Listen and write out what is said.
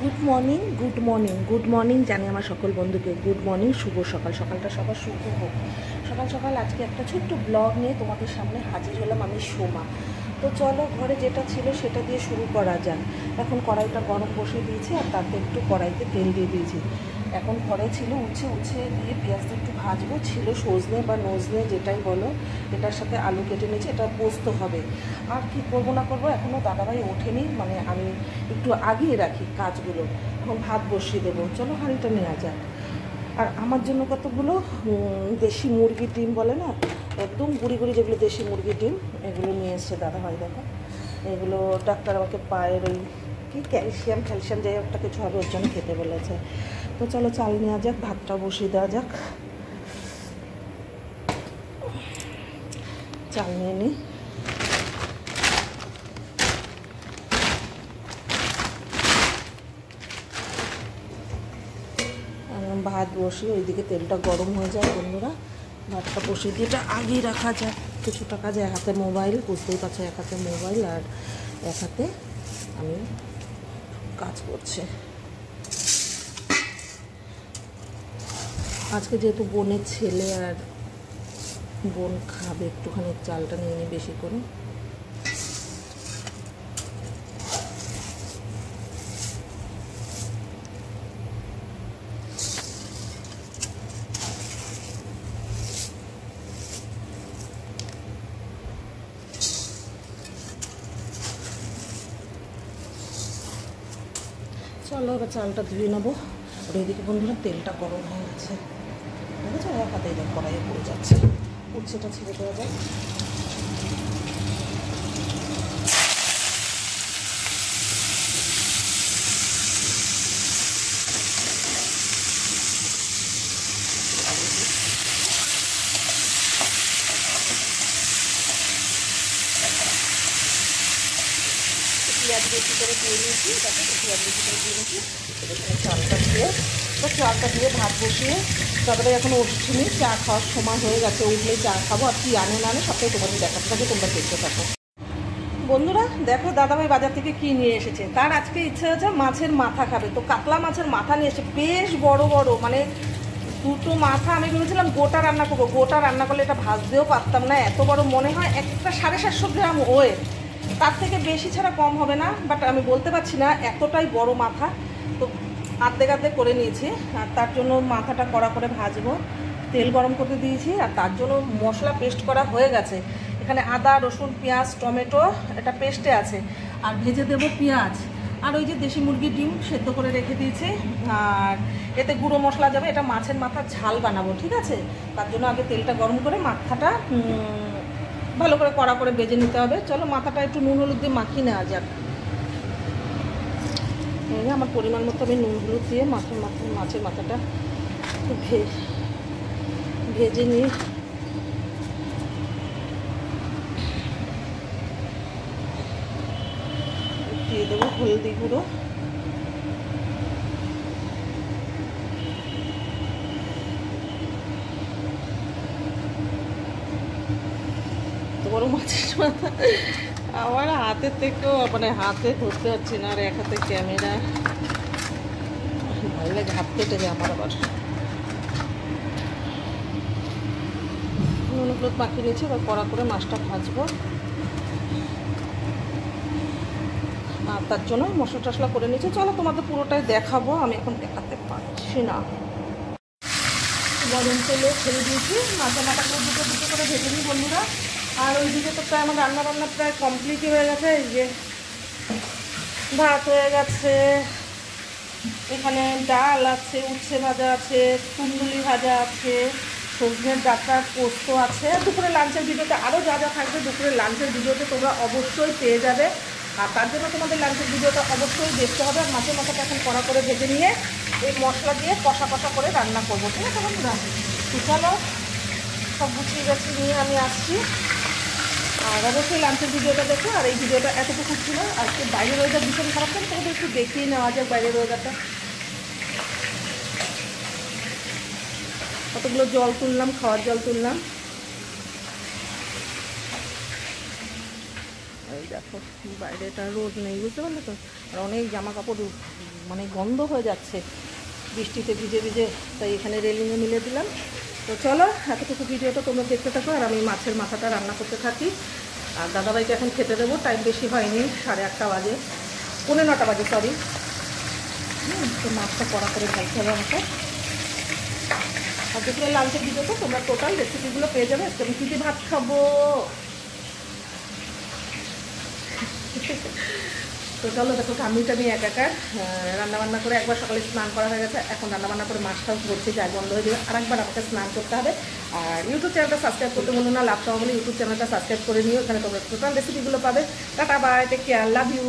Good morning good morning good morning জানি আমার সকল বন্ধুকে গুড মর্নিং, শুভ সকাল। সকালটা সবার শুভ হোক। সকাল সকাল আজকে একটা ছোট্ট ব্লগ নিয়ে তোমাদের সামনে হাজির হলাম আমি, সোমা। তো চলো, ঘরে যেটা ছিল সেটা দিয়ে শুরু করা যাক। এখন কড়াইটা গরম বসে দিয়েছি আর তাতে একটু কড়াইতে তেল দিয়ে দিয়েছি। এখন ঘরে ছিল উচ্ছে দিয়ে পেঁয়াজটা একটু ভাজবো, ছিল সজনে বা নজনে যেটাই বলো। এটার সাথে আলু কেটে নিয়েছি, এটা পোস্ত হবে। আর কি করবো না করবো, এখনও দাদাভাই ওঠেনি, মানে আমি একটু আগিয়ে রাখি কাজগুলো। এখন ভাত বসিয়ে দেবো, চলো হাঁড়িটা নেওয়া যাক। আর আমার জন্য কতগুলো দেশি মুরগির ডিম বলে না, একদম গুঁড়ি গুঁড়ি যেগুলো দেশি মুরগির ডিম, এগুলো নিয়ে এসছে দাদাভাই। দেখো, এগুলো ডাক্তার আমাকে পায়ের ওই কি ক্যালসিয়াম যাই একটা কিছু হবে, ওর জন্য খেতে বলেছে। তো চলো চাল নেওয়া যাক, ভাতটা বসিয়ে দেওয়া যাক। চাল নিয়ে নিই। ভাত বসিয়ে ওইদিকে তেলটা গরম হয়ে যায় বন্ধুরা, ভাতটা বসিয়ে দিয়ে এটা আগেই রাখা যায়। কিছুটা কাজে এক হাতে মোবাইল, বুঝতেই পারছো, এক হাতে মোবাইল আর এক হাতে আমি কাজ করছি। আজকে যেহেতু বোনের ছেলে আর বোন খাবে, একটুখানি চালটা নিয়ে নিই বেশি করে। চলো এবার চালটা ধুয়ে নেবো। আর এইদিকে বন্ধুরা তেলটা গরম হয়ে গেছে, দেখেছো, এক হাতে এটা কড়াইয়ে পড়ে যাচ্ছে। উচ্ছেটা ছেড়ে দেওয়া যায়। পেঁয়াজ বেশি করে দিয়ে নিয়েছি, তারপরে পেঁয়াজ বেশি করে দিয়ে নিয়েছি। এখানে চালটা দিয়ে ভাত বসিয়ে, তারপরে এখন উঠছিনি, চা খাওয়ার সময় হয়ে গেছে, উঠলেই চা খাবো। আর কি আনে না আনে সবটাই তোমাদের দেখাতে থাকে, তোমরা দেখতে থাকো। বন্ধুরা দেখো, দাদাভাই বাজার থেকে কি নিয়ে এসেছে। তার আজকে ইচ্ছে হচ্ছে মাছের মাথা খাবে, তো কাতলা মাছের মাথা নিয়ে এসে বেশ বড় বড়, মানে দুটো মাথা। আমি ভেবেছিলাম গোটা রান্না করবো, গোটা রান্না করলে এটা ভাজতেও পারতাম না, এত বড় মনে হয় একটা 750 গ্রাম ওয়েট, তার থেকে বেশি ছাড়া কম হবে না। বাট আমি বলতে পারছি না, এতটাই বড় মাথা। তো আর্ধেক করে নিয়েছি, আর তার জন্য মাথাটা কড়া করে ভাজবো। তেল গরম করতে দিয়েছি, আর তার জন্য মশলা পেস্ট করা হয়ে গেছে। এখানে আদা, রসুন, পেঁয়াজ, টমেটো, এটা পেস্টে আছে। আর ভেজে দেবো পেঁয়াজ। আর ওই যে দেশি মুরগির ডিম সেদ্ধ করে রেখে দিয়েছি। আর এতে গুঁড়ো মশলা যাবে, এটা মাছের মাথার ঝাল বানাবো, ঠিক আছে। তার জন্য আগে তেলটা গরম করে মাথাটা ভালো করে কড়া করে ভেজে নিতে হবে। চলো মাথাটা একটু নুন হলুদ দিয়ে মাখিয়ে নেওয়া যাক। আমার পরিমাণ মতো আমি নুন হলুদ দিয়ে মাছের মাথাটা ভেজে নিই। দিয়ে দেবো হলদি গুঁড়ো, বড় মাছের মাথা আমার হাতের থেকেও, মানে হাতে ধরতে পারছি না, আর এক হাতে ক্যামেরা, ভালো লাগে, হাত কেটে যায় আমার। আবার নুন হলুদ মাখিয়ে নিয়েছি, এবার কড়া করে মাছটা ভাজবো। আর তার জন্য মশলা টশলা করে নিয়েছি। চলো তোমাদের পুরোটাই দেখাবো, আমি এখন দেখাতে পারছি না। গরম তেলে ছেড়ে দিয়েছি, মাথাগুলো দুটো করে ভেজে নিই বন্ধুরা। আর ওইদিকে তো প্রায় আমার রান্না প্রায় কমপ্লিটই হয়ে গেছে। এই যে ভাত হয়ে গেছে, এখানে ডাল আছে, উচ্ছে ভাজা আছে, কুন্দুলি ভাজা আছে, সজনের ডাঁটার পোস্ত আছে। দুপুরে লাঞ্চের ভিডিওতে আরও যা যা থাকবে, দুপুরে লাঞ্চের ভিডিওতে তোমরা অবশ্যই পেয়ে যাবে। আর তার জন্য তোমাদের লাঞ্চের ভিডিওটা অবশ্যই দেখতে হবে। আর মাছের মাথাটা এখন কড়া করে ভেজে নিয়ে এই মশলা দিয়ে কষা করে রান্না করবো, ঠিক আছে বন্ধুরা। চলো সব গুছিয়ে গেছি নিয়ে আমি আসছি। আর অবশ্যই লাঞ্চের ভিডিওটা দেখো। আর এই ভিডিওটা এতটুকু ছিল। আজকে বাইরের ওয়েদার ভীষণ খারাপ, করে তোমাদের একটু দেখিয়ে নেওয়া যাক বাইরের ওয়েদারটা। কতগুলো জল তুললাম, খাওয়ার জল তুললাম। এই দেখো বাইরেটা রোদ নেই, বুঝতে পারলে তো। আর অনেক জামা কাপড় মানে গন্ধ হয়ে যাচ্ছে বৃষ্টিতে ভিজে ভিজে, তাই এখানে রেলিংয়ে মিলে দিলাম। তো চলো এতটুকু ভিডিওটা তোমরা দেখতে থাকো আর আমি মাছের মাথাটা রান্না করতে থাকি। আর দাদাভাইকে এখন খেতে দেবো, টাইম বেশি হয়নি, 8:30 বাজে, 9:45 বাজে সরি। তো মাছটা কড়া করে ঢালতে হবে আমাকে। আর দুপুরে লাঞ্চের ভিডিওতে তোমরা টোটাল রেসিপিগুলো পেয়ে যাবে। আজকে আমি কী দিয়ে ভাত খাবো। তো চলো দেখো ঠাম্মিটা নিয়ে একাকার রান্নাবান্না করে একবার সকালে স্নান করা হয়ে গেছে, এখন রান্নাবান্না করে মাছটাও বলছি যে বন্ধ হয়ে যাবে, আরেকবার আমাকে স্নান করতে হবে। আর ইউটিউব চ্যানেলটা সাবস্ক্রাইব করতে বলো না, লাভ পাওয়া বলে ইউটিউব চ্যানেলটা সাবস্ক্রাইব করে নিও, এখানে তোমরা টোটাল রেসিপিগুলো পাবে। Tata bye, take care, love you.